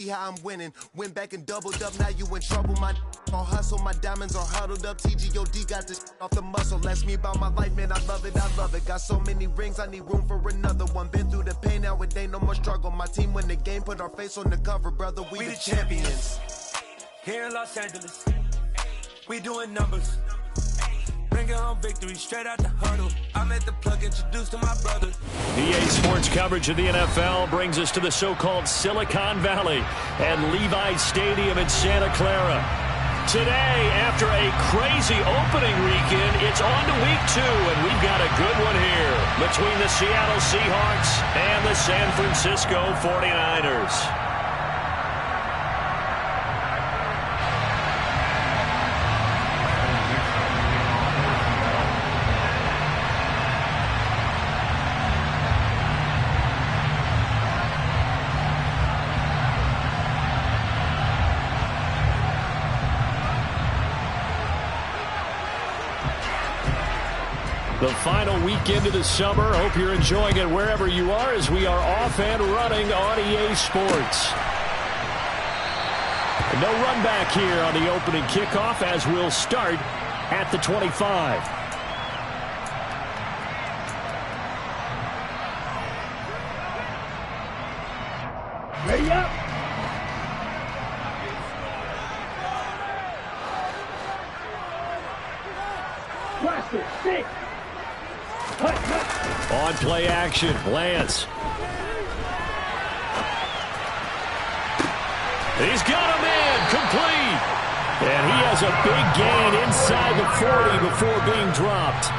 See how I'm winning. Went back and doubled up, now you in trouble. My all hustle, my diamonds are huddled up. TGOD got this off the muscle. Ask me about my life, man, I love it, I love it. Got so many rings, I need room for another one. Been through the pain, now it ain't no more struggle. My team win the game, put our face on the cover, brother. We the champions. Here in Los Angeles, we doing numbers. Bringing home victory straight out the huddle. I'm at the plug, introduced to my brother. EA Sports coverage of the NFL brings us to the so-called Silicon Valley and Levi's Stadium in Santa Clara. Today, after a crazy opening weekend, it's on to week 2, and we've got a good one here between the Seattle Seahawks and the San Francisco 49ers. The final weekend of the summer. Hope you're enjoying it wherever you are as we are off and running on EA Sports. No run back here on the opening kickoff as we'll start at the 25. Ready up. Blast it. 6. On play action, Lance. He's got a man, complete. And he has a big gain inside the 40 before being dropped.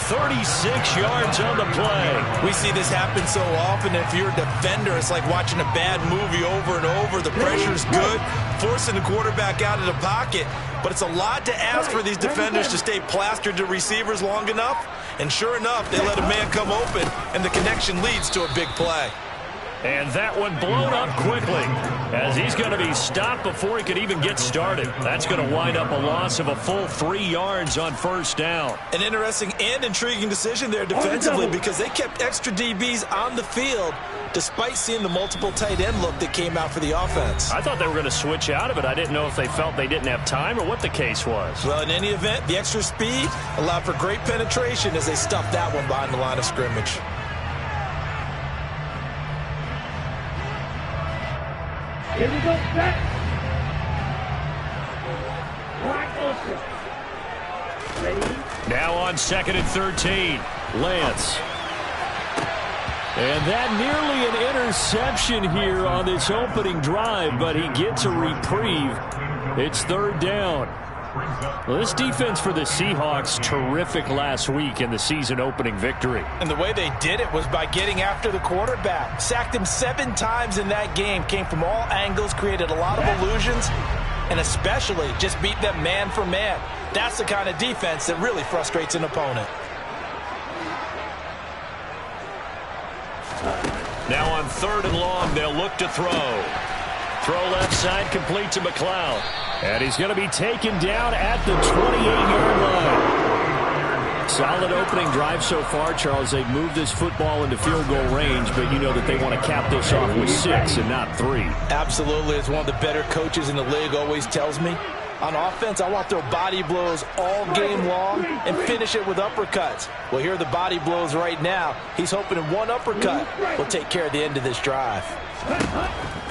36 yards on the play. We see this happen so often. If you're a defender, it's like watching a bad movie over and over. The pressure's good, forcing the quarterback out of the pocket. But it's a lot to ask for these defenders to stay plastered to receivers long enough. And sure enough, they let a man come open, and the connection leads to a big play. And that one blown up quickly as he's going to be stopped before he could even get started. That's going to wind up a loss of a full 3 yards on first down. An interesting and intriguing decision there defensively because they kept extra DBs on the field despite seeing the multiple tight end look that came out for the offense. I thought they were going to switch out of it. I didn't know if they felt they didn't have time or what the case was. Well, in any event, the extra speed allowed for great penetration as they stuffed that one behind the line of scrimmage. Here we go, set. Wide open. Ready? Now on 2nd and 13, Lance. And that nearly an interception here on this opening drive, but he gets a reprieve. It's 3rd down. Well, this defense for the Seahawks, terrific last week in the season-opening victory. And the way they did it was by getting after the quarterback. Sacked him 7 times in that game. Came from all angles, created a lot of illusions, and especially just beat them man for man. That's the kind of defense that really frustrates an opponent. Now on 3rd and long, they'll look to throw. Throw left side, complete to McLeod. And he's going to be taken down at the 28-yard line. Solid opening drive so far, Charles. They've moved this football into field goal range, but you know that they want to cap this off with 6 and not 3. Absolutely. As one of the better coaches in the league always tells me, on offense, I want to throw body blows all game long and finish it with uppercuts. Well, here are the body blows right now. He's hoping one uppercut will take care of the end of this drive.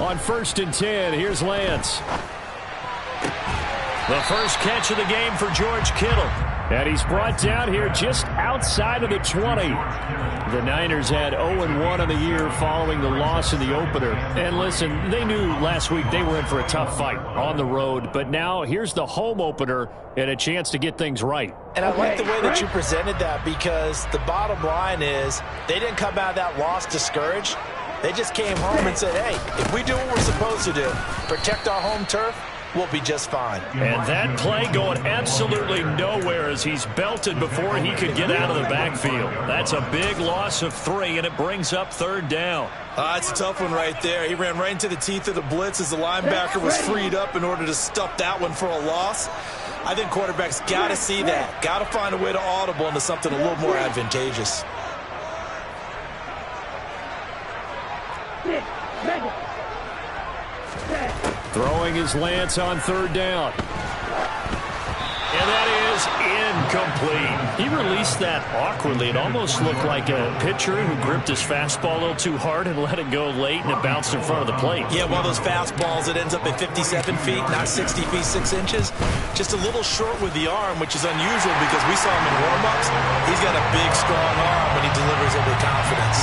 On 1st and 10, here's Lance. The first catch of the game for George Kittle. And he's brought down here just outside of the 20. The Niners had 0-1 on the year following the loss in the opener. And listen, they knew last week they were in for a tough fight on the road. But now here's the home opener and a chance to get things right. And I like the way that you presented that because the bottom line is they didn't come out of that loss discouraged. They just came home and said, hey, if we do what we're supposed to do, protect our home turf, we'll be just fine. And that play going absolutely nowhere as he's belted before he could get out of the backfield. That's a big loss of 3, and it brings up 3rd down. It's a tough one right there. He ran right into the teeth of the blitz as the linebacker was freed up in order to stuff that one for a loss. I think quarterbacks got to see that. Got to find a way to audible into something a little more advantageous. Throwing is Lance on third down. And that is incomplete. He released that awkwardly. It almost looked like a pitcher who gripped his fastball a little too hard and let it go late, and it bounced in front of the plate. Yeah, one of those fastballs that ends up at 57 feet, not 60 feet, 6 inches. Just a little short with the arm, which is unusual because we saw him in warm-ups. He's got a big, strong arm when he delivers it with confidence.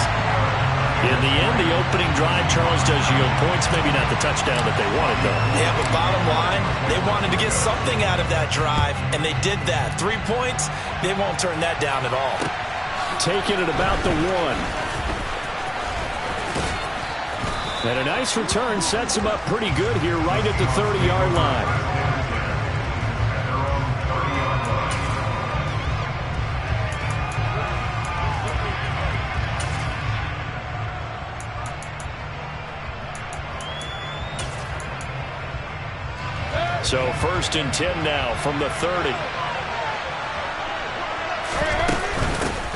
In the end, the opening drive, Charles, does yield points. Maybe not the touchdown that they wanted, though. Yeah, but bottom line, they wanted to get something out of that drive, and they did that. 3 points, they won't turn that down at all. Taking it about the 1. And a nice return sets him up pretty good here right at the 30-yard line. So 1st and 10 now from the 30.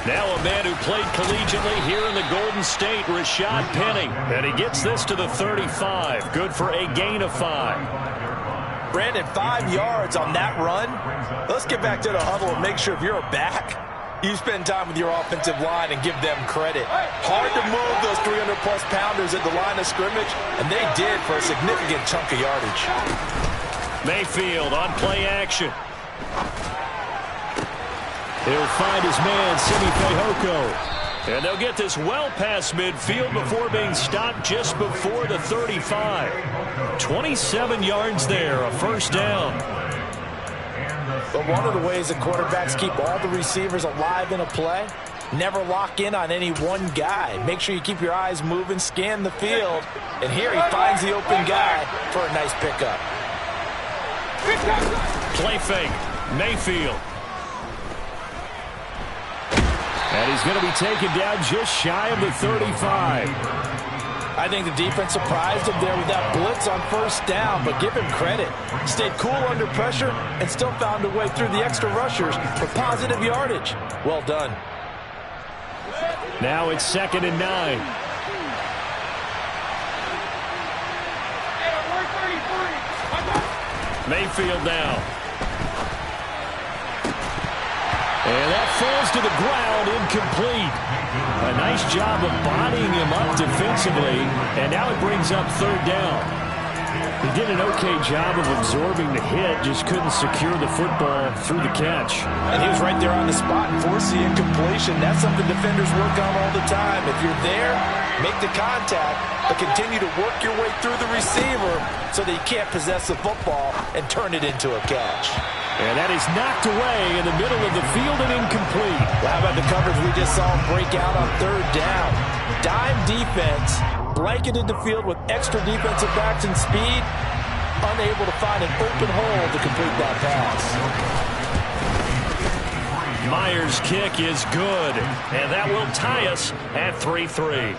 Now a man who played collegiately here in the Golden State, Rashad Penny. And he gets this to the 35. Good for a gain of 5. Brandon, 5 yards on that run. Let's get back to the huddle and make sure if you're a back, you spend time with your offensive line and give them credit. Hard to move those 300-plus pounders at the line of scrimmage, and they did for a significant chunk of yardage. Mayfield on play action. He'll find his man, Simi Fehoko. And they'll get this well past midfield before being stopped just before the 35. 27 yards there, a 1st down. But one of the ways that quarterbacks keep all the receivers alive in a play, never lock in on any one guy. Make sure you keep your eyes moving, scan the field. And here he finds the open guy for a nice pickup. Play fake, Mayfield. And he's going to be taken down just shy of the 35. I think the defense surprised him there with that blitz on 1st down, but give him credit. Stayed cool under pressure and still found a way through the extra rushers for positive yardage. Well done. Now it's 2nd and 9. Mayfield now. And that falls to the ground, incomplete. A nice job of bodying him up defensively, and now it brings up 3rd down. He did an okay job of absorbing the hit, just couldn't secure the football through the catch. And he was right there on the spot and forced the incompletion. That's something defenders work on all the time. If you're there, make the contact, but continue to work your way through the receiver so that you can't possess the football and turn it into a catch. And that is knocked away in the middle of the field and incomplete. Well, how about the coverage we just saw him break out on 3rd down? Dime defense, blanketed the field with extra defensive backs and speed, unable to find an open hole to complete that pass. Myers' kick is good, and that will tie us at 3-3.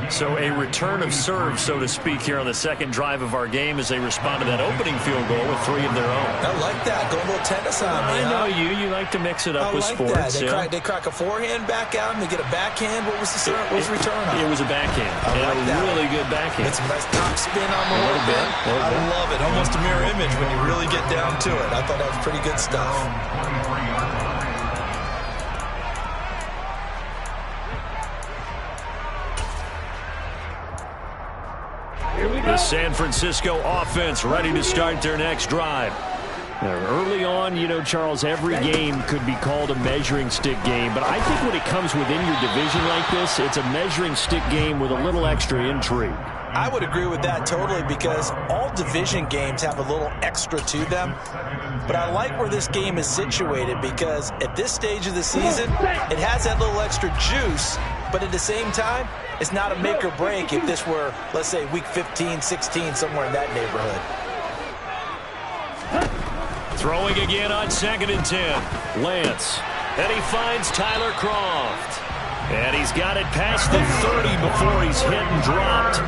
So a return of serve, so to speak, here on the 2nd drive of our game as they respond to that opening field goal with 3 of their own. I like that. Go a little tennis on me. I know you like to mix it up with sports. That. They crack a forehand back out and they get a backhand. What was the return on? It was a backhand. Like a really good backhand. It's a nice top spin on the little bit. I love it. Almost a mirror image when you really get down to it. I thought that was pretty good stuff. The San Francisco offense ready to start their next drive. Now, early on, you know, Charles, every game could be called a measuring stick game, but I think when it comes within your division like this, it's a measuring stick game with a little extra intrigue. I would agree with that totally because all division games have a little extra to them. But I like where this game is situated because at this stage of the season, it has that little extra juice, but at the same time, it's not a make or break if this were, let's say, week 15, 16, somewhere in that neighborhood. Throwing again on 2nd and 10. Lance. And he finds Tyler Croft. And he's got it past the 30 before he's hit and dropped.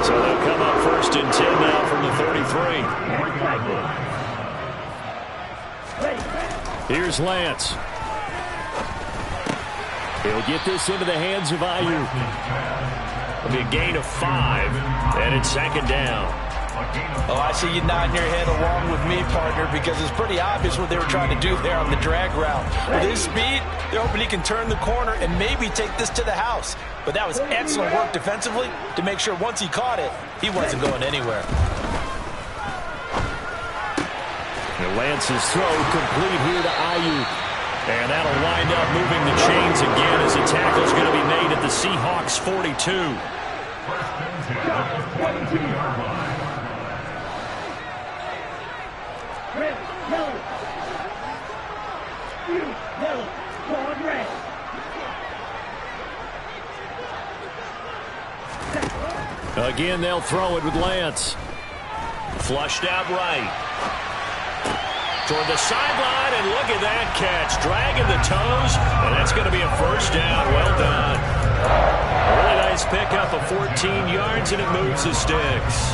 So they'll come up 1st and 10 now from the 33. Here's Lance. He'll get this into the hands of Ayuk. It'll be a gain of 5, and it's 2nd down. Oh, I see you nodding your head along with me, partner, because it's pretty obvious what they were trying to do there on the drag route. With his speed, they're hoping he can turn the corner and maybe take this to the house. But that was excellent work defensively to make sure once he caught it, he wasn't going anywhere. And Lance's throw complete here to Ayuk. And that'll wind up moving the chains again as a tackle's going to be made at the Seahawks 42. Again, they'll throw it with Lance. Flushed out right. Toward the sideline, and look at that catch. Dragging the toes, and that's going to be a first down. Well done. A really nice pickup of 14 yards, and it moves the sticks.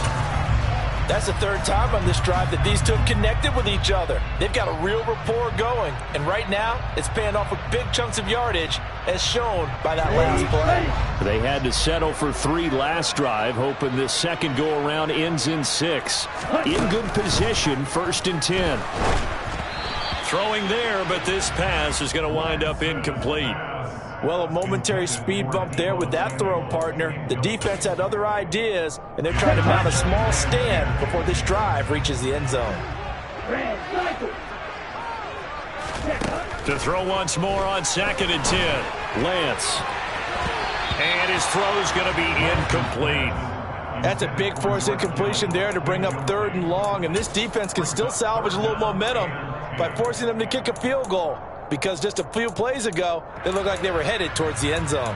That's the third time on this drive that these two have connected with each other. They've got a real rapport going, and right now it's paying off with big chunks of yardage, as shown by that last play. They had to settle for 3 last drive, hoping this second go-around ends in 6. In good position, 1st and 10. Throwing there, but this pass is going to wind up incomplete. Well, a momentary speed bump there with that throw, partner. The defense had other ideas, and they're trying to mount a small stand before this drive reaches the end zone. To throw once more on 2nd and 10. Lance. And his throw's going to be incomplete. That's a big force incompletion there to bring up 3rd and long, and this defense can still salvage a little momentum by forcing them to kick a field goal, because just a few plays ago, they looked like they were headed towards the end zone.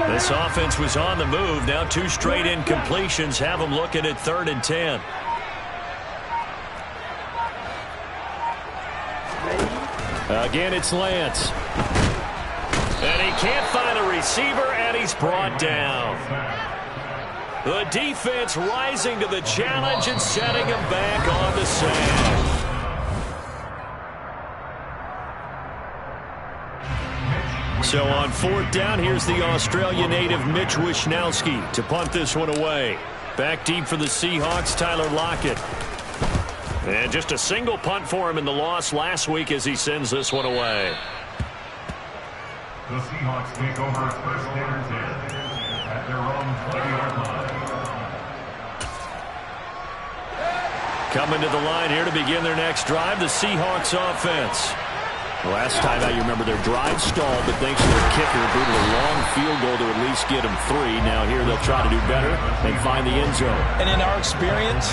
This offense was on the move. Now 2 straight incompletions have them looking at 3rd and 10. Again, it's Lance. And he can't find a receiver, and he's brought down. The defense rising to the challenge and setting him back on the sand. So on 4th down, here's the Australia native Mitch Wishnowsky to punt this one away. Back deep for the Seahawks, Tyler Lockett. And just a single punt for him in the loss last week as he sends this one away. The Seahawks take over 1st and 10 at their own 20-yard line. Coming to the line here to begin their next drive, the Seahawks offense. Last time out, you remember their drive stalled, but thanks to their kicker, booted a long field goal to at least get them 3. Now here they'll try to do better and find the end zone. And in our experience,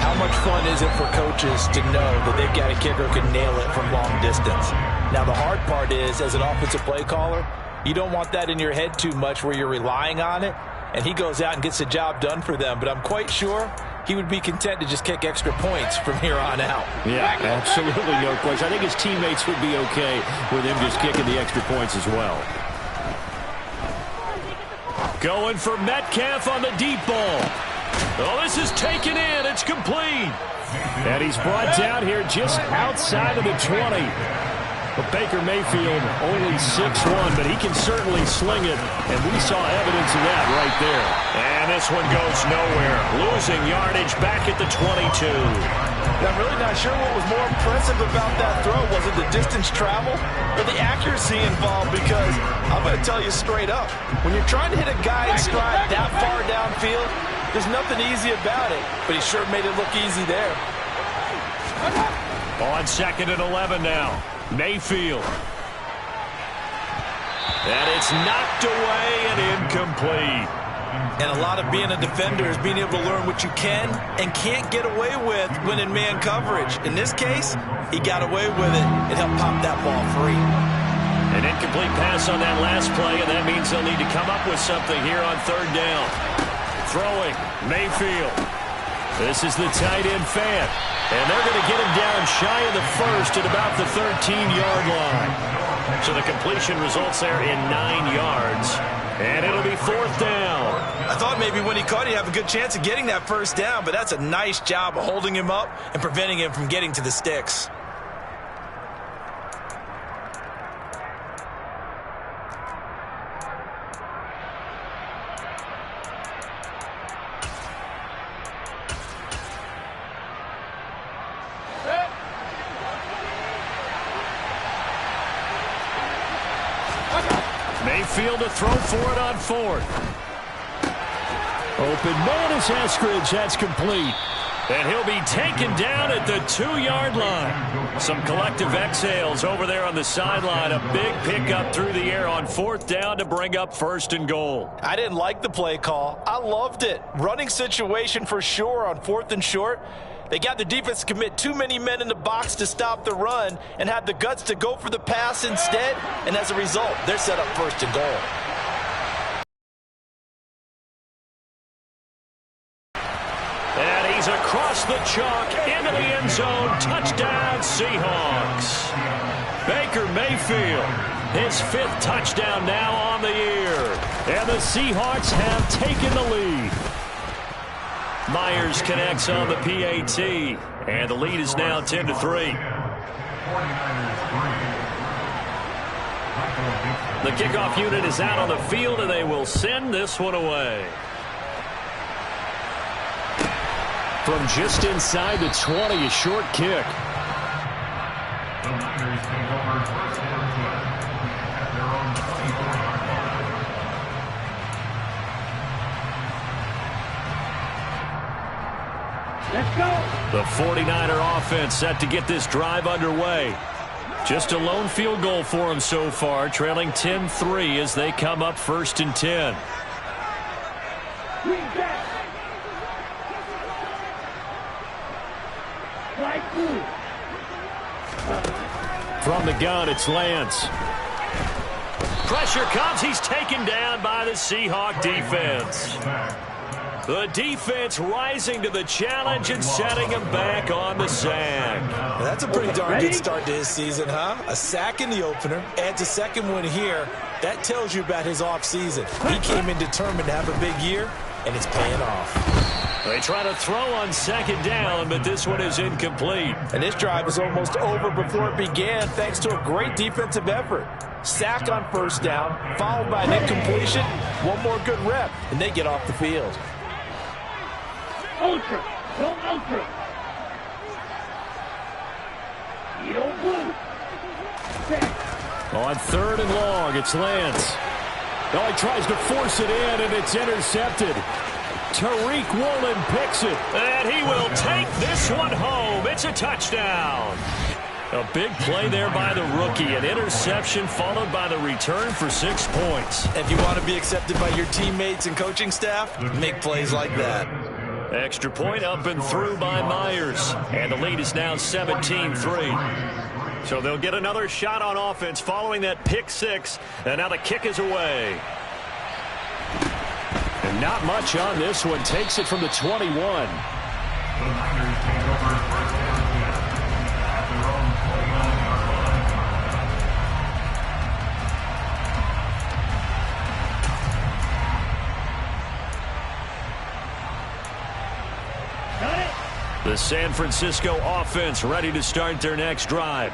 how much fun is it for coaches to know that they've got a kicker who can nail it from long distance? Now the hard part is, as an offensive play caller, you don't want that in your head too much where you're relying on it, and he goes out and gets the job done for them. But I'm quite sure he would be content to just kick extra points from here on out. Yeah, absolutely no question. I think his teammates would be okay with him just kicking the extra points as well. Going for Metcalf on the deep ball. Oh, this is taken in. It's complete. And he's brought down here just outside of the 20. But Baker Mayfield only 6'1", but he can certainly sling it, and we saw evidence of that right there. And this one goes nowhere, losing yardage back at the 22. I'm really not sure what was more impressive about that throw. Was it the distance travel or the accuracy involved? Because I'm going to tell you straight up, when you're trying to hit a guy in stride that far downfield, there's nothing easy about it, but he sure made it look easy there. On 2nd and 11 now. Mayfield. And it's knocked away and incomplete. And a lot of being a defender is being able to learn what you can and can't get away with when in man coverage. In this case, he got away with it and helped pop that ball free. An incomplete pass on that last play, and that means they'll need to come up with something here on 3rd down. Throwing, Mayfield. This is the tight end fan. And they're going to get him down shy of the 1st at about the 13-yard line. So the completion results there in 9 yards. And it'll be 4th down. I thought maybe when he caught it, he'd have a good chance of getting that first down, but that's a nice job of holding him up and preventing him from getting to the sticks. Mayfield to throw for it on 4th. Open man is Eskridge. That's complete. And he'll be taken down at the 2-yard line. Some collective exhales over there on the sideline. A big pickup through the air on 4th down to bring up 1st and goal. I didn't like the play call. I loved it. Running situation for sure on 4th and short. They got the defense to commit too many men in the box to stop the run and had the guts to go for the pass instead. And as a result, they're set up 1st and goal. And he's across the chalk into the end zone. Touchdown, Seahawks. Baker Mayfield, his 5th touchdown now on the year. And the Seahawks have taken the lead. Myers connects on the PAT, and the lead is now 10-3. The kickoff unit is out on the field, and they will send this one away. From just inside the 20, a short kick. The Niners take over 1st and 10 at their own 24-yard line. Let's go. The 49er offense set to get this drive underway. Just a lone field goal for them so far, trailing 10-3 as they come up 1st and 10. Green back. Right through. From the gun, it's Lance. Pressure comes. He's taken down by the Seahawk defense. The defense rising to the challenge and setting him back on the sack. Now, that's a pretty darn good start to his season, huh? A sack in the opener, adds a second one here. That tells you about his offseason. He came in determined to have a big year, and it's paying off. They try to throw on 2nd down, but this one is incomplete. And this drive is almost over before it began thanks to a great defensive effort. Sack on 1st down, followed by an incompletion. One more good rep, and they get off the field. Ultra. Go ultra. You don't move. On 3rd and long, it's Lance. Oh, he tries to force it in, and it's intercepted. Tariq Woolen picks it, and he will take this one home. It's a touchdown. A big play there by the rookie. An interception followed by the return for 6 points. If you want to be accepted by your teammates and coaching staff, make plays like that. Extra point up and through by Myers. And the lead is now 17-3. So they'll get another shot on offense following that pick 6. And now the kick is away. And not much on this one. Takes it from the 21. The Niners take over 1st and 10 at their own 29-yard line. The San Francisco offense ready to start their next drive.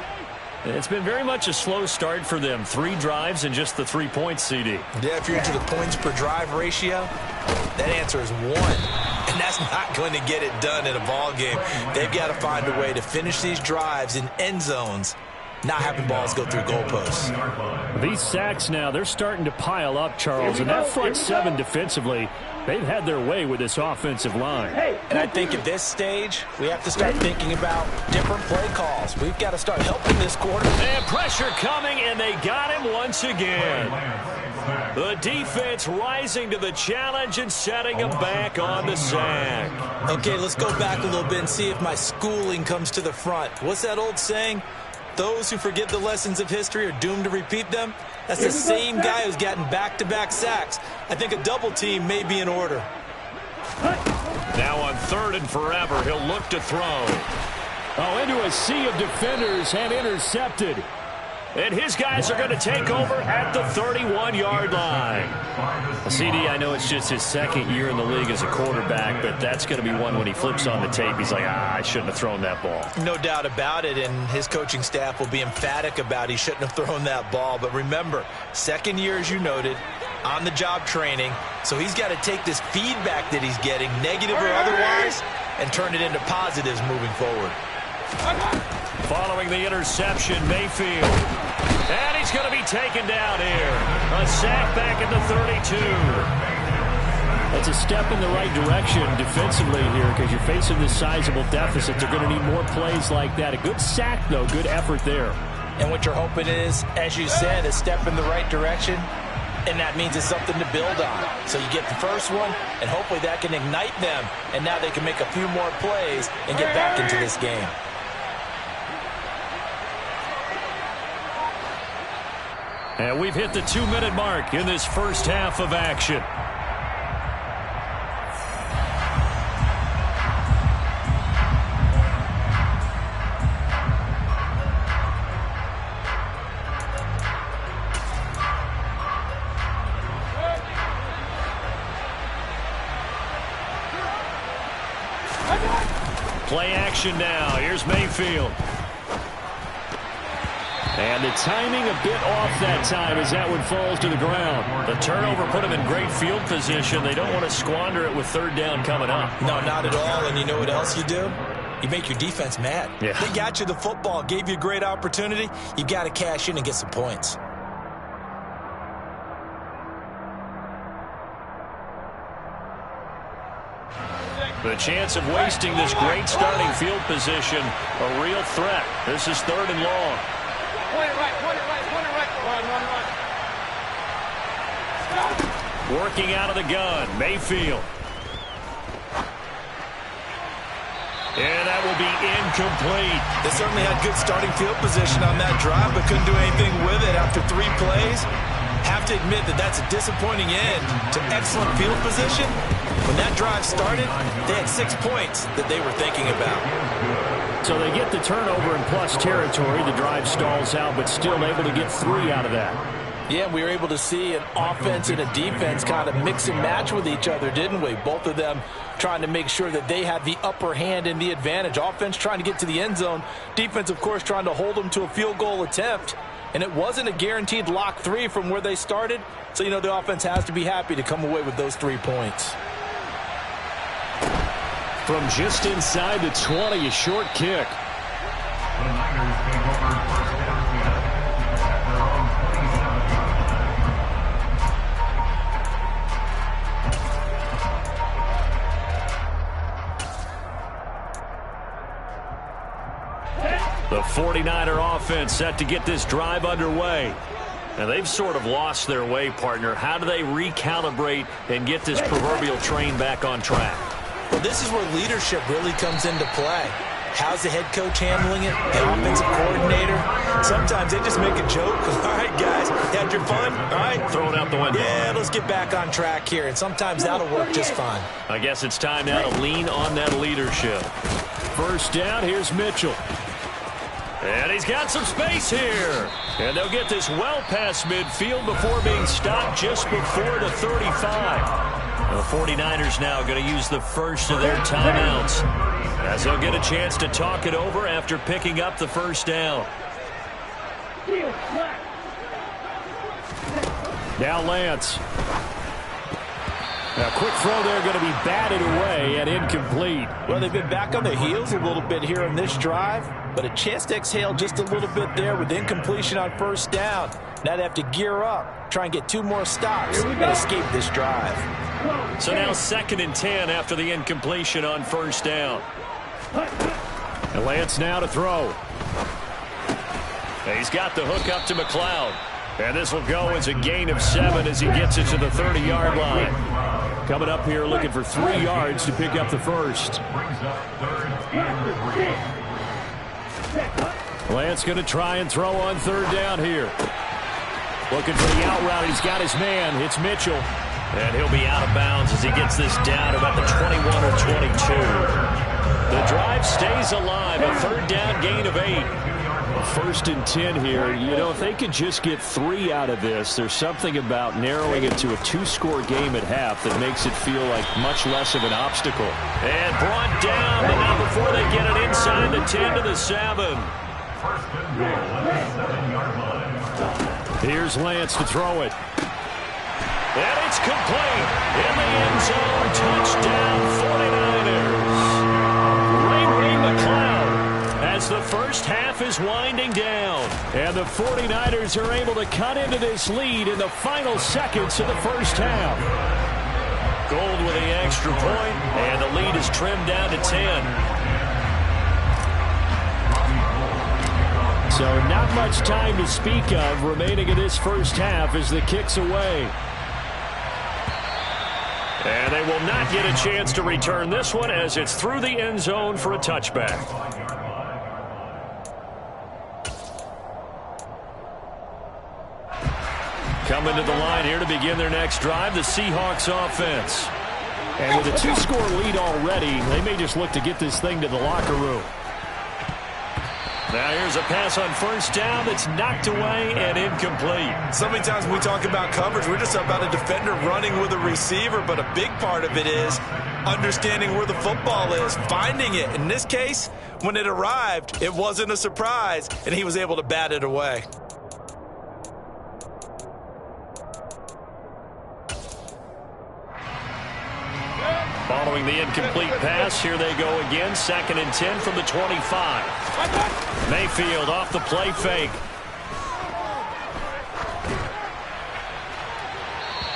It's been very much a slow start for them. 3 drives and just the 3 points, CD. Yeah, if you're into the points per drive ratio, that answer is 1. And that's not going to get it done in a ball game. They've got to find a way to finish these drives in end zones, not having balls go through goalposts. These sacks now, they're starting to pile up, Charles. And that front 7 defensively, they've had their way with this offensive line. And I think at this stage, we have to start thinking about different play calls. We've got to start helping this quarter. And pressure coming, and they got him once again. The defense rising to the challenge and setting him back on the sack. Okay, let's go back a little bit and see if my schooling comes to the front. What's that old saying? Those who forget the lessons of history are doomed to repeat them. That's the same guy who's gotten back-to-back sacks. I think a double team may be in order. Now on 3rd and forever, he'll look to throw. Oh, into a sea of defenders and intercepted. And his guys are going to take over at the 31-yard line. CD, I know it's just his second year in the league as a quarterback, but that's going to be one when he flips on the tape. He's like, I shouldn't have thrown that ball. No doubt about it, and his coaching staff will be emphatic about he shouldn't have thrown that ball. But remember, second year, as you noted, on-the-job training, so he's got to take this feedback that he's getting, negative or otherwise, and turn it into positives moving forward. Following the interception, Mayfield. And he's going to be taken down here. A sack back at the 32. That's a step in the right direction defensively here because you're facing this sizable deficit. They're going to need more plays like that. A good sack, though. Good effort there. And what you're hoping is, as you said, a step in the right direction, and that means it's something to build on. So you get the first one, and hopefully that can ignite them, and now they can make a few more plays and get back into this game. And we've hit the 2-minute mark in this first half of action. Play action now. Here's Mayfield. And the timing a bit off that time as that one falls to the ground. The turnover put them in great field position. They don't want to squander it with third down coming up. No, not at all. And you know what else you do? You make your defense mad. Yeah. They got you the football, gave you a great opportunity. You got to cash in and get some points. The chance of wasting this great starting field position, a real threat. This is third and long. Point it right, point it right, point it right. Run. Working out of the gun, Mayfield. And that will be incomplete. They certainly had good starting field position on that drive, but couldn't do anything with it after 3 plays. Have to admit that that's a disappointing end to excellent field position. When that drive started, they had 6 points that they were thinking about. So they get the turnover in plus territory. The drive stalls out, but still able to get 3 out of that. Yeah, we were able to see an offense and a defense kind of mix and match with each other, didn't we? Both of them trying to make sure that they had the upper hand and the advantage. Offense trying to get to the end zone. Defense, of course, trying to hold them to a field goal attempt. And it wasn't a guaranteed lock 3 from where they started. So, you know, the offense has to be happy to come away with those 3 points. From just inside the 20, a short kick. The Niners take over first down at their own 27. The 49er offense set to get this drive underway. And they've sort of lost their way, partner. How do they recalibrate and get this proverbial train back on track? Well, this is where leadership really comes into play. How's the head coach handling it? The offensive coordinator? Sometimes they just make a joke. All right, guys, had your fun? All right. Throw it out the window. Yeah, let's get back on track here. And sometimes that'll work just fine. I guess it's time now to lean on that leadership. First down, here's Mitchell. And he's got some space here. And they'll get this well past midfield before being stopped just before the 35. The 49ers now going to use the first of their timeouts as they'll get a chance to talk it over after picking up the first down. Now Lance. Now, quick throw there going to be batted away and incomplete. Well, they've been back on their heels a little bit here on this drive, but a chance to exhale just a little bit there with incompletion on first down. Now they have to gear up, try and get 2 more stops and escape this drive. So now 2nd and 10 after the incompletion on first down. And Lance now to throw. And he's got the hook up to McLeod. And this will go as a gain of 7 as he gets it to the 30-yard line. Coming up here looking for 3 yards to pick up the first. Brings up 3rd and 3. Lance going to try and throw on 3rd down here. Looking for the out route. He's got his man. It's Mitchell. And he'll be out of bounds as he gets this down about the 21 or 22. The drive stays alive. A 3rd down gain of 8. First and 10 here. You know, if they could just get 3 out of this, there's something about narrowing it to a 2-score game at half that makes it feel like much less of an obstacle. And brought down, but not before they get it inside the 10 to the 7. First and goal at the 7-yard line. Here's Lance to throw it. And it's complete. In the end zone, touchdown 49ers. Ray McCloud as the first half is winding down. And the 49ers are able to cut into this lead in the final seconds of the first half. Gold with the extra point, and the lead is trimmed down to 10. So not much time to speak of remaining in this first half as the kick's away. And they will not get a chance to return this one as it's through the end zone for a touchback. Coming to the line here to begin their next drive, the Seahawks offense. And with a 2-score lead already, they may just look to get this thing to the locker room. Now here's a pass on first down that's knocked away and incomplete. So many times when we talk about coverage, we're just about a defender running with a receiver, but a big part of it is understanding where the football is, finding it. In this case, when it arrived, it wasn't a surprise, and he was able to bat it away. Following the incomplete pass, here they go again. 2nd and 10 from the 25. Mayfield off the play fake.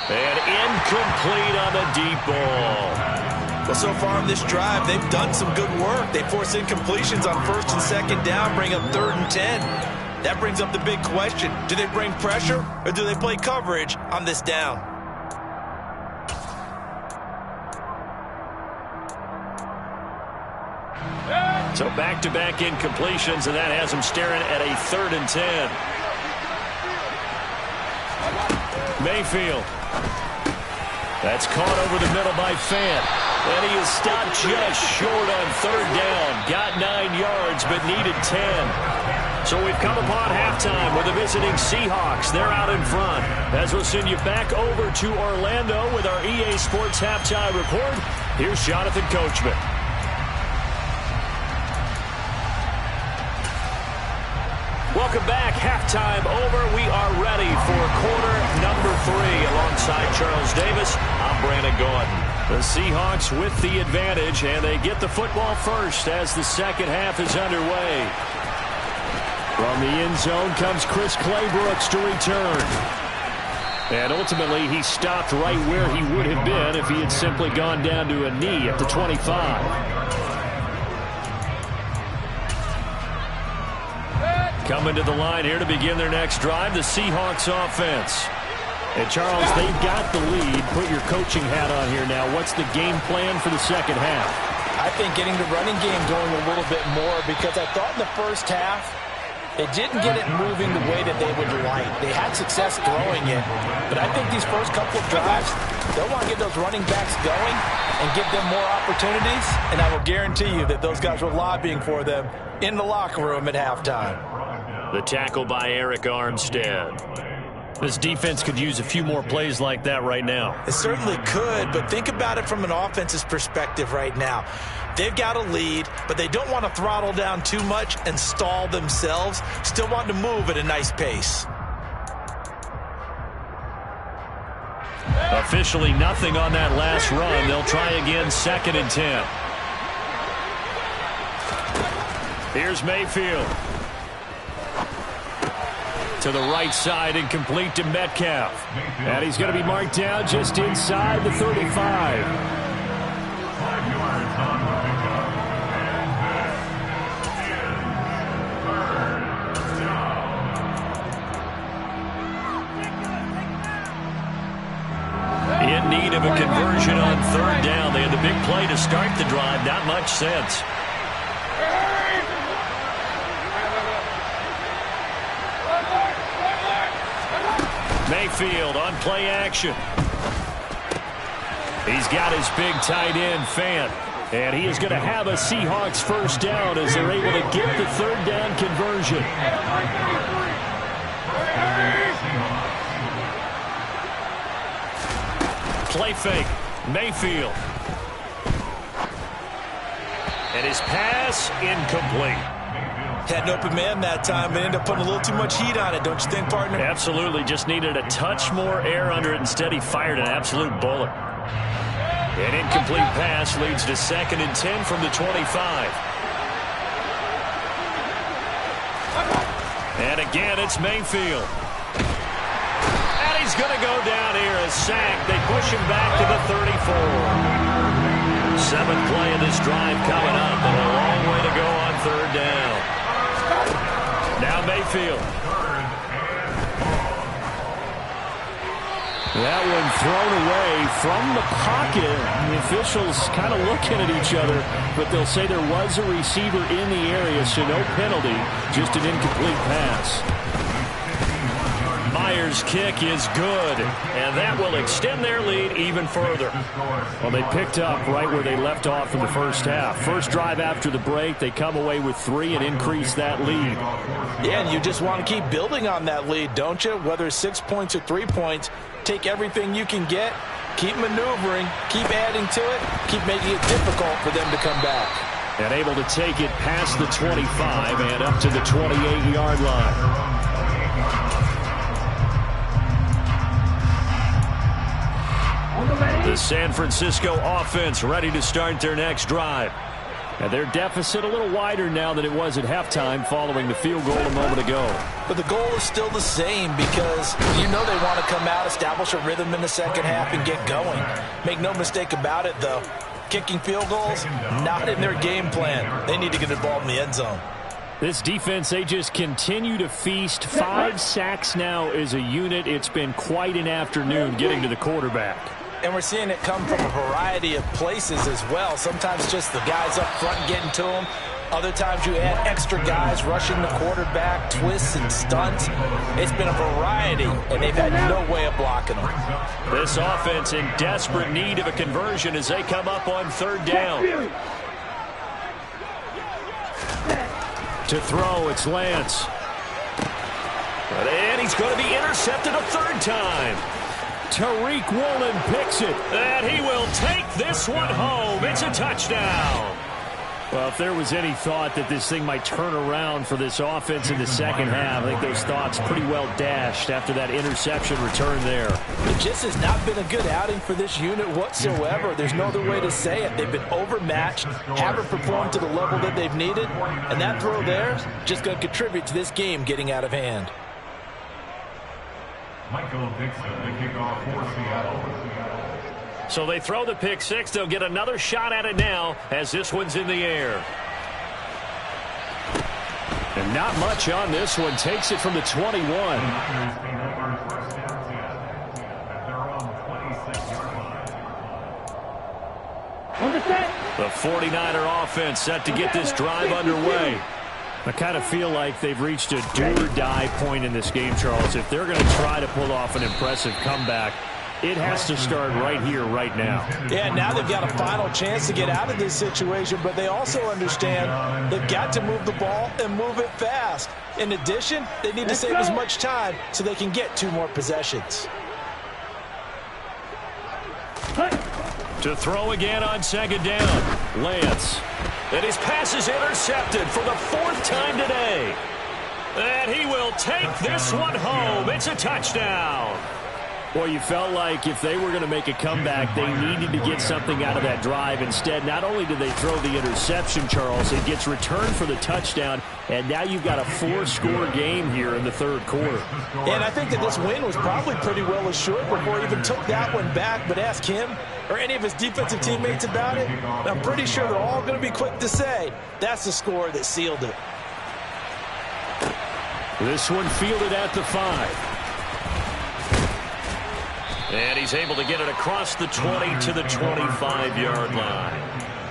And incomplete on the deep ball. Well, so far in this drive, they've done some good work. They force incompletions on 1st and 2nd down, bring up 3rd and 10. That brings up the big question. Do they bring pressure or do they play coverage on this down? So back-to-back incompletions, and that has them staring at a 3rd and 10. Mayfield. That's caught over the middle by Fant. And he is stopped just short on 3rd down. Got 9 yards, but needed 10. So we've come upon halftime with the visiting Seahawks. They're out in front. As we'll send you back over to Orlando with our EA Sports Halftime Report, here's Jonathan Coachman. Welcome back. Halftime over. We are ready for quarter number 3. Alongside Charles Davis, I'm Brandon Gordon. The Seahawks with the advantage, and they get the football first as the second half is underway. From the end zone comes Chris Claybrooks to return. And ultimately, he stopped right where he would have been if he had simply gone down to a knee at the 25. Coming to the line here to begin their next drive, the Seahawks offense. And Charles, they've got the lead. Put your coaching hat on here now. What's the game plan for the second half? I think getting the running game going a little bit more, because I thought in the first half they didn't get it moving the way that they would like. They had success throwing it, but I think these first couple of drives, they'll want to get those running backs going and give them more opportunities, and I will guarantee you that those guys were lobbying for them in the locker room at halftime. The tackle by Eric Armstead. This defense could use a few more plays like that right now. It certainly could, but think about it from an offense's perspective right now. They've got a lead, but they don't want to throttle down too much and stall themselves. Still want to move at a nice pace. Officially nothing on that last run. They'll try again, 2nd and 10. Here's Mayfield. To the right side and complete to Metcalf. And he's going to be marked down just inside the 35. 5 yards on the pickup. And In need of a conversion on 3rd down. They had the big play to start the drive. Not much sense. Mayfield on play action. He's got his big tight end, Fant. And he is going to have a Seahawks first down as they're able to get the third down conversion. Play fake. Mayfield. And his pass incomplete. Had an open man that time, but ended up putting a little too much heat on it, don't you think, partner? Absolutely. Just needed a touch more air under it. Instead, he fired an absolute bullet. An incomplete pass leads to 2nd and 10 from the 25. And again, it's Mayfield. And he's going to go down here. A sack. They push him back to the 34. 7th play of this drive coming up, and a long way to go on third down. Now Mayfield. That one thrown away from the pocket. The officials kind of looking at each other, but they'll say there was a receiver in the area, so no penalty, just an incomplete pass. Myers' kick is good, and that will extend their lead even further. Well, they picked up right where they left off in the first half. First drive after the break, they come away with 3 and increase that lead. Yeah, and you just want to keep building on that lead, don't you? Whether it's 6 points or 3 points, take everything you can get, keep maneuvering, keep adding to it, keep making it difficult for them to come back. And able to take it past the 25 and up to the 28-yard line. The San Francisco offense ready to start their next drive. And their deficit a little wider now than it was at halftime following the field goal a moment ago. But the goal is still the same because you know they want to come out, establish a rhythm in the second half, and get going. Make no mistake about it, though. Kicking field goals, not in their game plan. They need to get involved in the end zone. This defense, they just continue to feast. 5 sacks now as a unit. It's been quite an afternoon getting to the quarterback. And we're seeing it come from a variety of places as well. Sometimes just the guys up front getting to them. Other times you add extra guys rushing the quarterback, twists and stunts. It's been a variety, and they've had no way of blocking them. This offense in desperate need of a conversion as they come up on third down. To throw, it's Lance. And he's going to be intercepted a third time. Tariq Woolen picks it, and he will take this one home. It's a touchdown. Well, if there was any thought that this thing might turn around for this offense in the second half, I think those thoughts pretty well dashed after that interception return there. It just has not been a good outing for this unit whatsoever. There's no other way to say it. They've been overmatched, haven't performed to the level that they've needed, and that throw there is just going to contribute to this game getting out of hand. Michael Dixon, the kickoff for Seattle. So they throw the pick six. They'll get another shot at it now as this one's in the air. And not much on this one. Takes it from the 21. The 49er offense set to get this drive underway. I kind of feel like they've reached a do-or-die point in this game, Charles. If they're going to try to pull off an impressive comeback, it has to start right here, right now. Yeah, now they've got a final chance to get out of this situation, but they also understand they've got to move the ball and move it fast. In addition, they need to save as much time so they can get 2 more possessions. To throw again on second down, Lance. And his pass is intercepted for the 4th time today. And he will take this one home. It's a touchdown. Boy, you felt like if they were going to make a comeback, they needed to get something out of that drive. Instead, not only did they throw the interception, Charles, it gets returned for the touchdown, and now you've got a 4-score game here in the third quarter. And I think that this win was probably pretty well assured before he even took that one back, but ask him or any of his defensive teammates about it, and I'm pretty sure they're all going to be quick to say that's the score that sealed it. This one fielded at the 5. And he's able to get it across the 20 to the 25-yard line.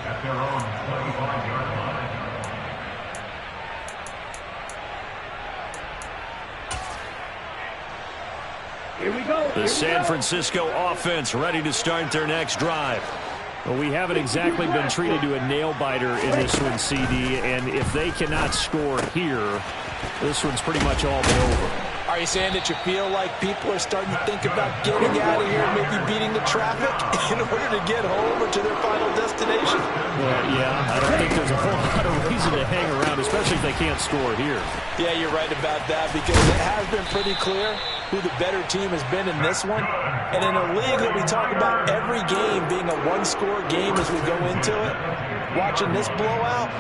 At their own 25-yard line. Here we go. The San Francisco offense ready to start their next drive. Well, we haven't exactly been treated to a nail-biter in this one, CD, and if they cannot score here, this one's pretty much all but over. Are you saying that you feel like people are starting to think about getting out of here, maybe beating the traffic in order to get home or to their final destination? Well, yeah, I don't think there's a whole lot of reason to hang around, especially if they can't score here. Yeah, you're right about that, because it has been pretty clear who the better team has been in this one. And in a league that we talk about every game being a one-score game as we go into it, watching this blowout,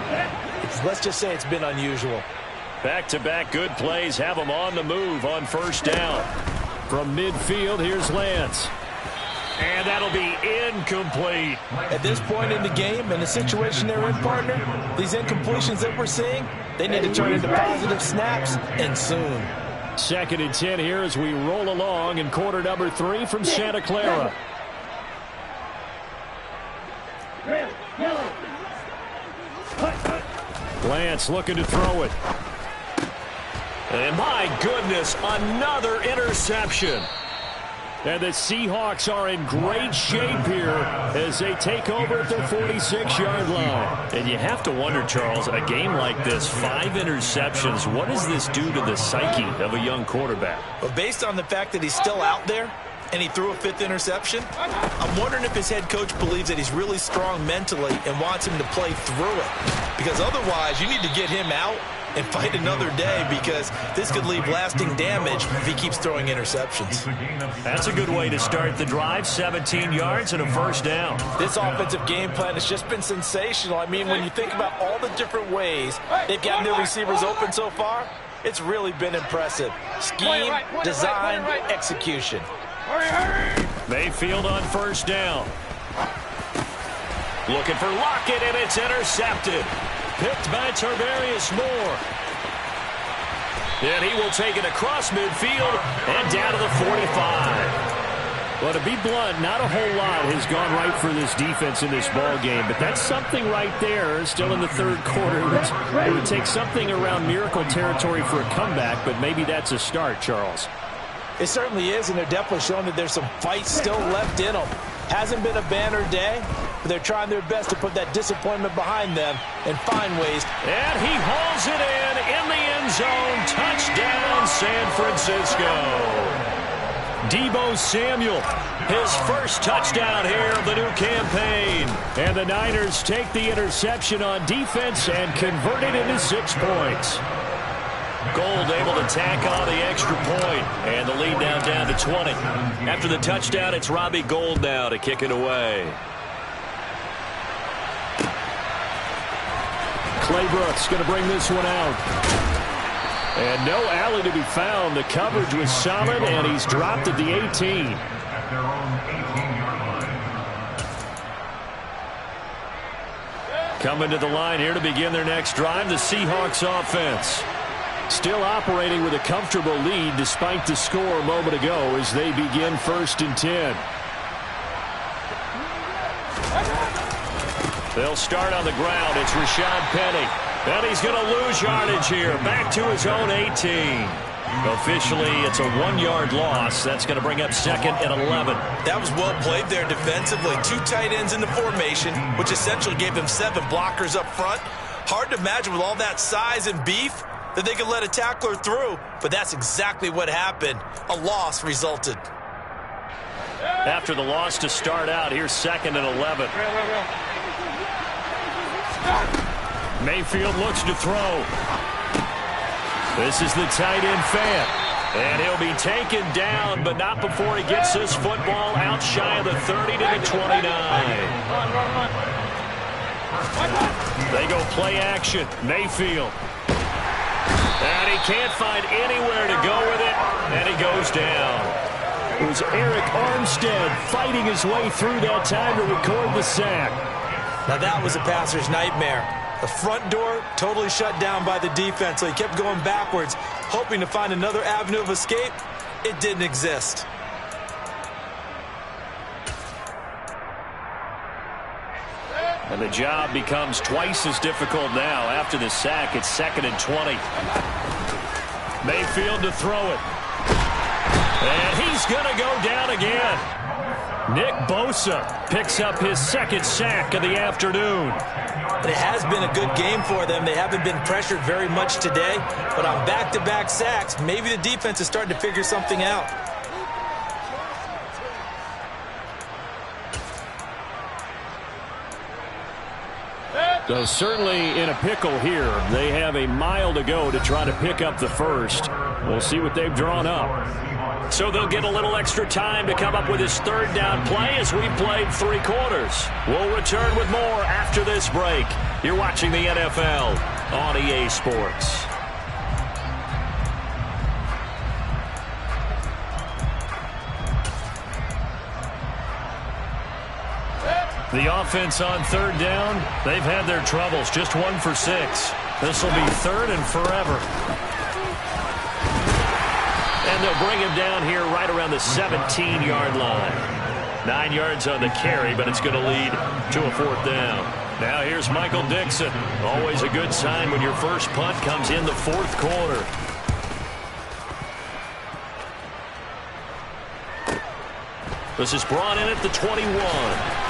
let's just say it's been unusual. Back-to-back good plays have them on the move on first down. From midfield, here's Lance. And that'll be incomplete. At this point in the game, in the situation they're in, partner, these incompletions that we're seeing, they need to turn into positive snaps, and soon. 2nd and 10 here as we roll along in quarter number 3 from Santa Clara. Lance looking to throw it. And my goodness, another interception. And the Seahawks are in great shape here as they take over at their 46-yard line. And you have to wonder, Charles, a game like this, 5 interceptions, what does this do to the psyche of a young quarterback? But based on the fact that he's still out there and he threw a 5th interception, I'm wondering if his head coach believes that he's really strong mentally and wants him to play through it. Because otherwise, you need to get him out and fight another day, because this could leave lasting damage if he keeps throwing interceptions. That's a good way to start the drive. 17 yards and a first down. This offensive game plan has just been sensational. I mean, when you think about all the different ways they've gotten their receivers open so far, it's really been impressive. Scheme, design, execution. Mayfield on first down. Looking for Lockett, and it's intercepted. Picked by Tarvarius Moore. And he will take it across midfield and down to the 45. Well, to be blunt, not a whole lot has gone right for this defense in this ball game, but that's something right there. Still in the 3rd quarter. It would take something around miracle territory for a comeback, but maybe that's a start, Charles. It certainly is, and they're definitely showing that there's some fight still left in them. Hasn't been a banner day, but they're trying their best to put that disappointment behind them and find ways. And he hauls it in the end zone. Touchdown, San Francisco. Deebo Samuel, his first touchdown here of the new campaign. And the Niners take the interception on defense and convert it into 6 points. Gold able to tack on the extra point, and the lead now down to 20. After the touchdown, it's Robbie Gould now to kick it away. Clay Brooks going to bring this one out. And no alley to be found. The coverage was solid, and he's dropped at the 18. At their own 18-yard line. Coming to the line here to begin their next drive, the Seahawks offense. Still operating with a comfortable lead despite the score a moment ago as they begin 1st and 10. They'll start on the ground. It's Rashad Penny. And he's going to lose yardage here. Back to his own 18. Officially, it's a 1-yard loss. That's going to bring up 2nd and 11. That was well played there defensively. 2 tight ends in the formation, which essentially gave them 7 blockers up front. Hard to imagine with all that size and beef that they could let a tackler through, but that's exactly what happened. A loss resulted. After the loss to start out, here's 2nd and 11. Mayfield looks to throw. This is the tight end fan. And he'll be taken down, but not before he gets this football out shy of the 30 to the 29. They go play action. Mayfield. And he can't find anywhere to go with it, and he goes down. It was Eric Armstead fighting his way through that time to record the sack. Now that was a passer's nightmare. The front door totally shut down by the defense, so he kept going backwards, hoping to find another avenue of escape. It didn't exist. And the job becomes twice as difficult now. After the sack, it's 2nd and 20. Mayfield to throw it. And he's going to go down again. Nick Bosa picks up his second sack of the afternoon. It has been a good game for them. They haven't been pressured very much today, but on back-to-back sacks, maybe the defense is starting to figure something out. So certainly in a pickle here. They have a mile to go to try to pick up the first. We'll see what they've drawn up. So they'll get a little extra time to come up with his third down play as we've played 3 quarters. We'll return with more after this break. You're watching the NFL on EA Sports. The offense on third down, they've had their troubles. Just 1 for 6. This will be third and forever. And they'll bring him down here right around the 17-yard line. 9 yards on the carry, but it's going to lead to a 4th down. Now here's Michael Dixon. Always a good sign when your first punt comes in the 4th quarter. This is brought in at the 21.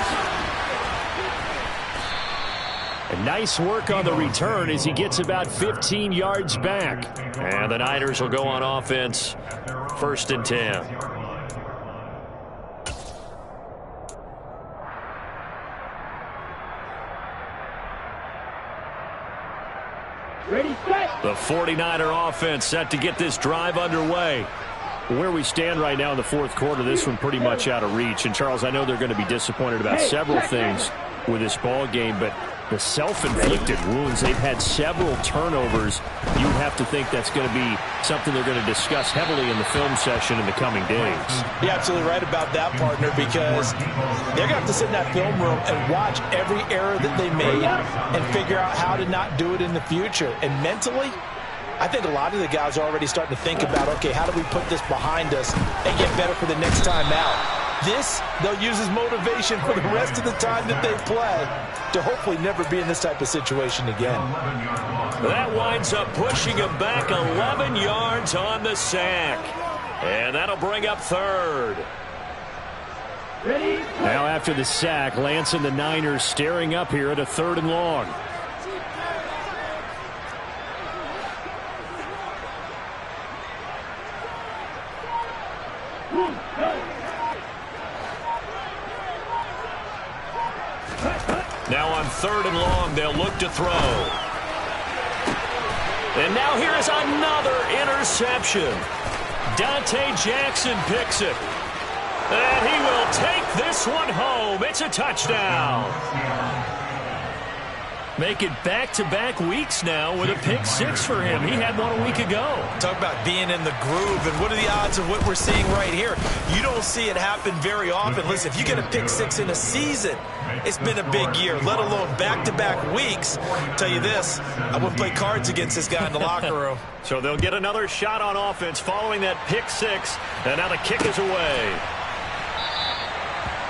And nice work on the return as he gets about 15 yards back. And the Niners will go on offense. 1st and 10. Ready, set. The 49er offense set to get this drive underway. Where we stand right now in the 4th quarter, this one pretty much out of reach. And, Charles, I know they're going to be disappointed about several things with this ball game, but the self-inflicted wounds, they've had several turnovers. You have to think that's going to be something they're going to discuss heavily in the film session in the coming days. You're absolutely right about that, partner, because they're going to have to sit in that film room and watch every error that they made and figure out how to not do it in the future. And mentally, I think a lot of the guys are already starting to think about, okay, how do we put this behind us and get better for the next time out? This, they'll use as motivation for the rest of the time that they play to hopefully never be in this type of situation again. That winds up pushing him back 11 yards on the sack. And that'll bring up 3rd. Ready. Now after the sack, Lance and the Niners staring up here at a 3rd and long. Now on 3rd and long, they'll look to throw. And now here is another interception. Dante Jackson picks it. And he will take this one home. It's a touchdown. Make it back-to-back weeks now with a pick 6 for him. He had one a week ago. Talk about being in the groove, and what are the odds of what we're seeing right here? You don't see it happen very often. Listen, if you get a pick 6 in a season, it's been a big year, let alone back-to-back weeks. I'll tell you this, I wouldn't play cards against this guy in the locker room. So they'll get another shot on offense following that pick 6, and now the kick is away.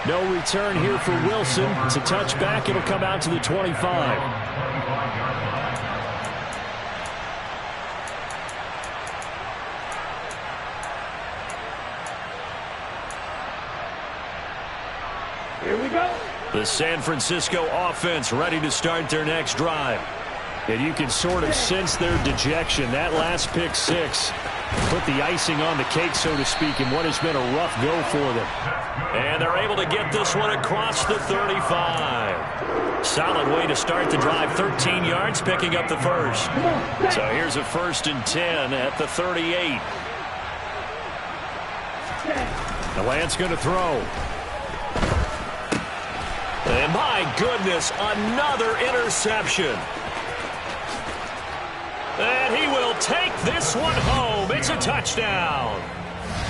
No return here for Wilson. It's a touchback. It'll come out to the 25. Here we go. The San Francisco offense ready to start their next drive. And you can sort of sense their dejection. That last pick 6 put the icing on the cake, so to speak, in what has been a rough go for them. And they're able to get this one across the 35. Solid way to start the drive. 13 yards, picking up the first. So here's a 1st and 10 at the 38. The Lance going to throw. And my goodness, another interception. And he will take this one home. It's a touchdown.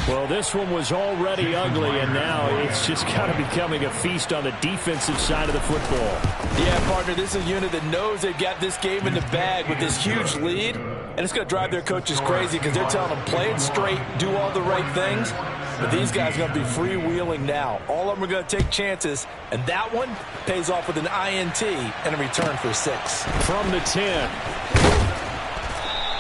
Well, this one was already ugly, and now it's just kind of becoming a feast on the defensive side of the football. Yeah, partner, this is a unit that knows they've got this game in the bag with this huge lead, and it's going to drive their coaches crazy because they're telling them, play it straight, do all the right things. But these guys are going to be freewheeling now. All of them are going to take chances, and that one pays off with an INT and a return for 6. From the 10.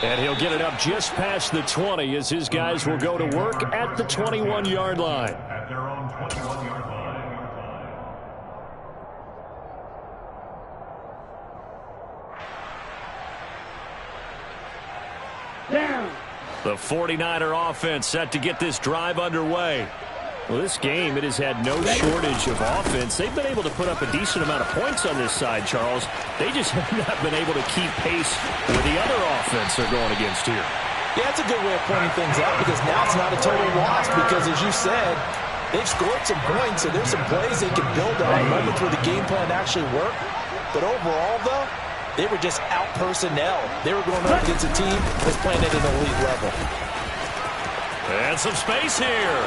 And he'll get it up just past the 20 as his guys will go to work at the 21-yard line. At their own 21-yard line. Down. The 49er offense set to get this drive underway. Well, this game, it has had no shortage of offense. They've been able to put up a decent amount of points on this side, Charles. They just have not been able to keep pace with the other offense they're going against here. Yeah, that's a good way of pointing things out because now it's not a total loss because, as you said, they've scored some points, so there's some plays they can build on, moments where the game plan actually worked. But overall, though, they were just out personnel. They were going up against a team that's playing at an elite level. And some space here.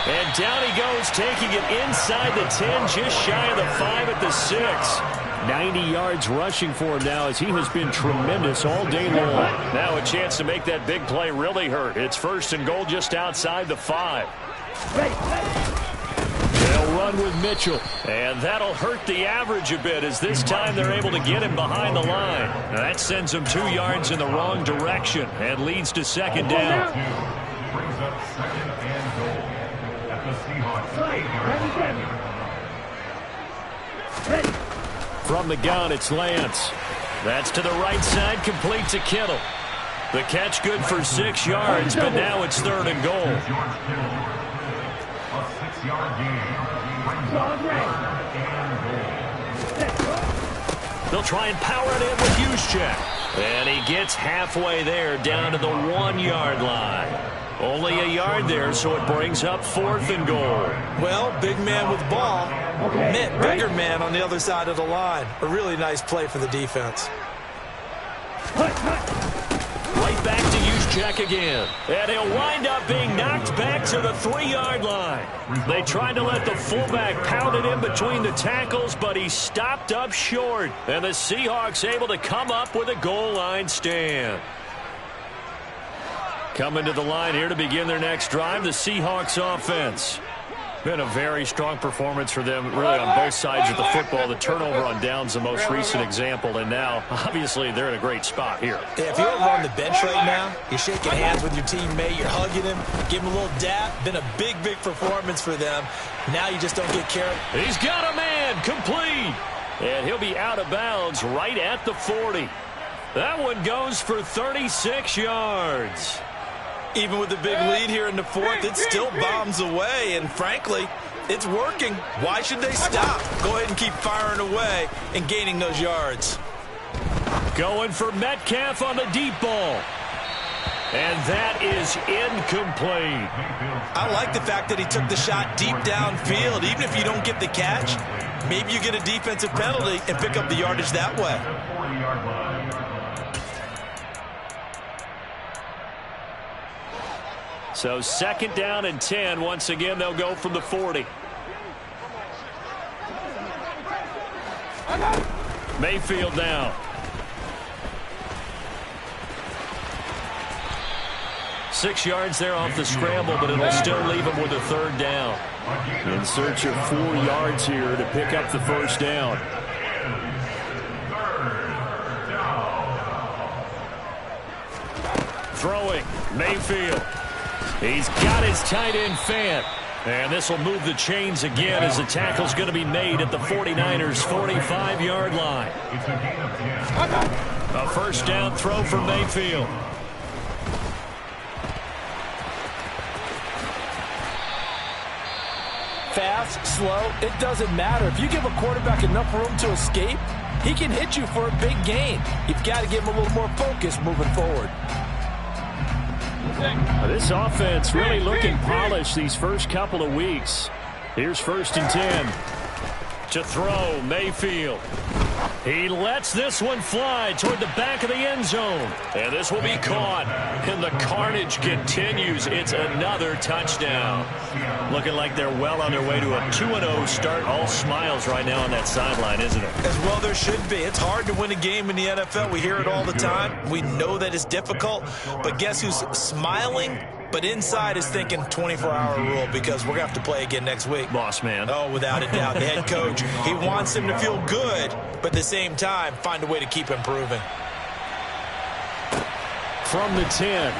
And down he goes, taking it inside the 10, just shy of the 5 at the 6. 90 yards rushing for him now as he has been tremendous all day long. Now a chance to make that big play really hurt. It's 1st and goal just outside the 5. They'll run with Mitchell, and that'll hurt the average a bit as this time they're able to get him behind the line. Now that sends him 2 yards in the wrong direction and leads to 2nd down. Brings up 2nd and goal at the Seahawks 8-yard line. From the gun, it's Lance. That's to the right side, complete to Kittle. The catch good for 6 yards, but now it's 3rd and goal. A 6-yard gain. Brings up 3rd and goal. They'll try and power it in with Juszczyk. And he gets halfway there, down to the 1-yard line. Only a yard there, so it brings up 4th and goal. Well, big man with ball meant bigger man on the other side of the line. A really nice play for the defense. Right back to Juszczyk again. And he'll wind up being knocked back to the 3-yard line. They tried to let the fullback pound it in between the tackles, but he stopped up short. And the Seahawks able to come up with a goal line stand. Coming to the line here to begin their next drive, the Seahawks offense. Been a very strong performance for them, really, on both sides of the football. The turnover on downs, the most recent example, and now, obviously, they're in a great spot here. Yeah, if you're over on the bench right now, you're shaking hands with your teammate, you're hugging him, give him a little dap. Been a big, big performance for them. Now you just don't get carried. He's got a man, complete. And he'll be out of bounds right at the 40. That one goes for 36 yards. Even with the big lead here in the 4th, it still bombs away, and frankly, it's working. Why should they stop? Go ahead and keep firing away and gaining those yards. Going for Metcalf on the deep ball. And that is incomplete. I like the fact that he took the shot deep downfield. Even if you don't get the catch, maybe you get a defensive penalty and pick up the yardage that way. 40-yard line. So 2nd down and 10. Once again, they'll go from the 40. Mayfield now. 6 yards there off the scramble, but it'll still leave him with a 3rd down. In search of 4 yards here to pick up the 1st down. Throwing, Mayfield. He's got his tight end Fant. And this will move the chains again as the tackle's going to be made at the 49ers' 45-yard line. A 1st down throw for Mayfield. Fast, slow, it doesn't matter. If you give a quarterback enough room to escape, he can hit you for a big gain. You've got to give him a little more focus moving forward. This offense really looking polished these first couple of weeks. Here's 1st and 10. To throw, Mayfield. He lets this one fly toward the back of the end zone. And this will be caught. And the carnage continues. It's another touchdown. Looking like they're well on their way to a 2-0 start. All smiles right now on that sideline, isn't it? As well there should be. It's hard to win a game in the NFL. We hear it all the time. We know that it's difficult. But guess who's smiling? But inside is thinking 24-hour rule because we're going to have to play again next week. Boss man. Oh, without a doubt. The head coach, he wants him to feel good, but at the same time, find a way to keep improving. from the 10.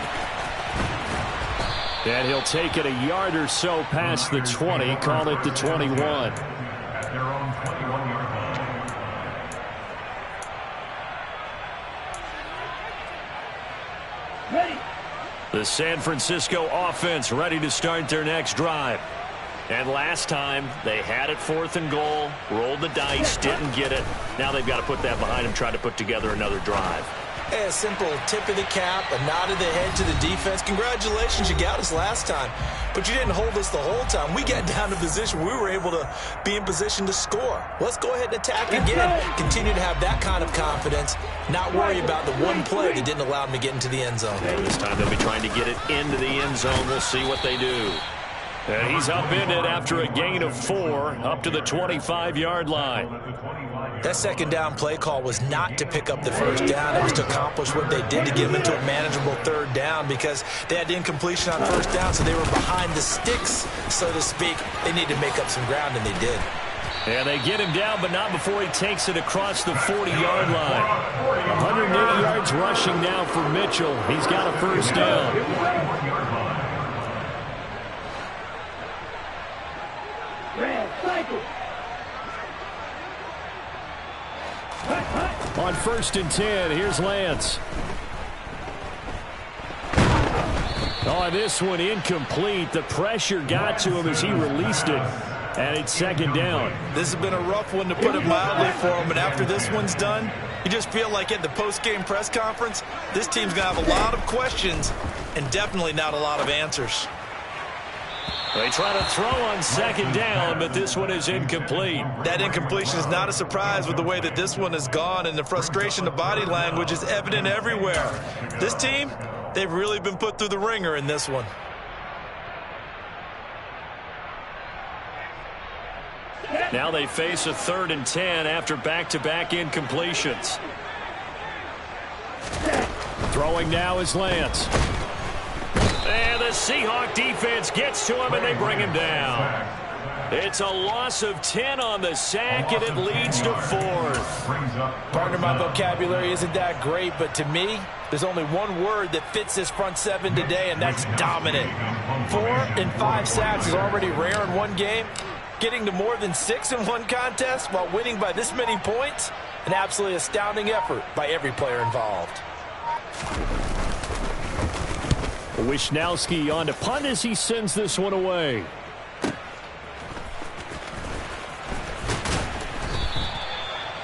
And he'll take it a yard or so past the 20, call it the 21. At their own 21-yard line. Ready. The San Francisco offense ready to start their next drive. And last time, they had it 4th and goal, rolled the dice, didn't get it. Now they've got to put that behind them, try to put together another drive. Hey, a simple tip of the cap, a nod of the head to the defense. Congratulations, you got us last time. But you didn't hold us the whole time. We got down to position we were able to be in position to score. Let's go ahead and attack again. Continue to have that kind of confidence, not worry about the one play that didn't allow them to get into the end zone. This time they'll be trying to get it into the end zone. We'll see what they do. And he's upended after a gain of 4 up to the 25-yard line. That second down play call was not to pick up the first down. It was to accomplish what they did to get them into a manageable 3rd down because they had incompletion on 1st down, so they were behind the sticks, so to speak. They needed to make up some ground, and they did. And they get him down, but not before he takes it across the 40-yard line. 180 yards rushing now for Mitchell. He's got a first down. On 1st and 10, here's Lance. Oh, this one incomplete. The pressure got to him as he released it, and it's 2nd down. This has been a rough one, to put it mildly, for him, and after this one's done, you just feel like at the post-game press conference, this team's going to have a lot of questions and definitely not a lot of answers. They try to throw on 2nd down, but this one is incomplete. That incompletion is not a surprise with the way that this one has gone, and the frustration, the body language is evident everywhere. This team, they've really been put through the ringer in this one. Now they face a 3rd and 10 after back-to-back incompletions. Throwing now is Lance. And the Seahawks defense gets to him, and they bring him down. It's a loss of 10 on the sack, and it leads to 4th. Partner, my vocabulary isn't that great, but to me, there's only one word that fits this front 7 today, and that's dominant. 4 and 5 sacks is already rare in one game. Getting to more than 6 in one contest while winning by this many points, an absolutely astounding effort by every player involved. Wisnowski on to punt as he sends this one away.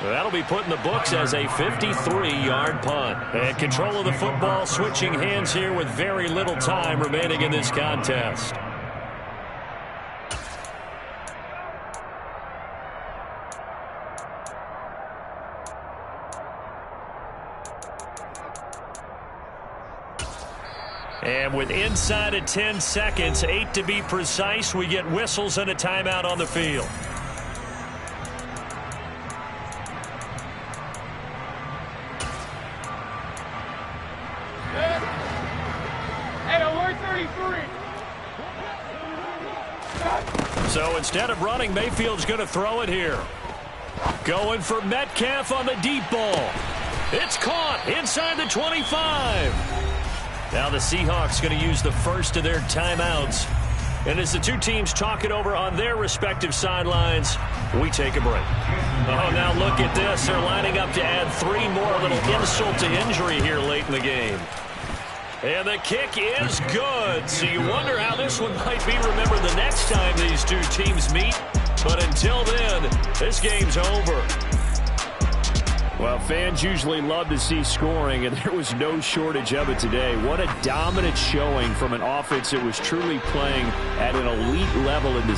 That'll be put in the books as a 53-yard punt. And control of the football switching hands here with very little time remaining in this contest. And with inside of 10 seconds, 8 to be precise, we get whistles and a timeout on the field. Hey, alert 33. So instead of running, Mayfield's going to throw it here. Going for Metcalf on the deep ball. It's caught inside the 25. Now the Seahawks going to use the first of their timeouts. And as the two teams talk it over on their respective sidelines, we take a break. Oh, now look at this. They're lining up to add 3 more, a little insult to injury here late in the game. And the kick is good. So you wonder how this one might be remembered the next time these two teams meet. But until then, this game's over. Well, fans usually love to see scoring, and there was no shortage of it today. What a dominant showing from an offense that was truly playing at an elite level in this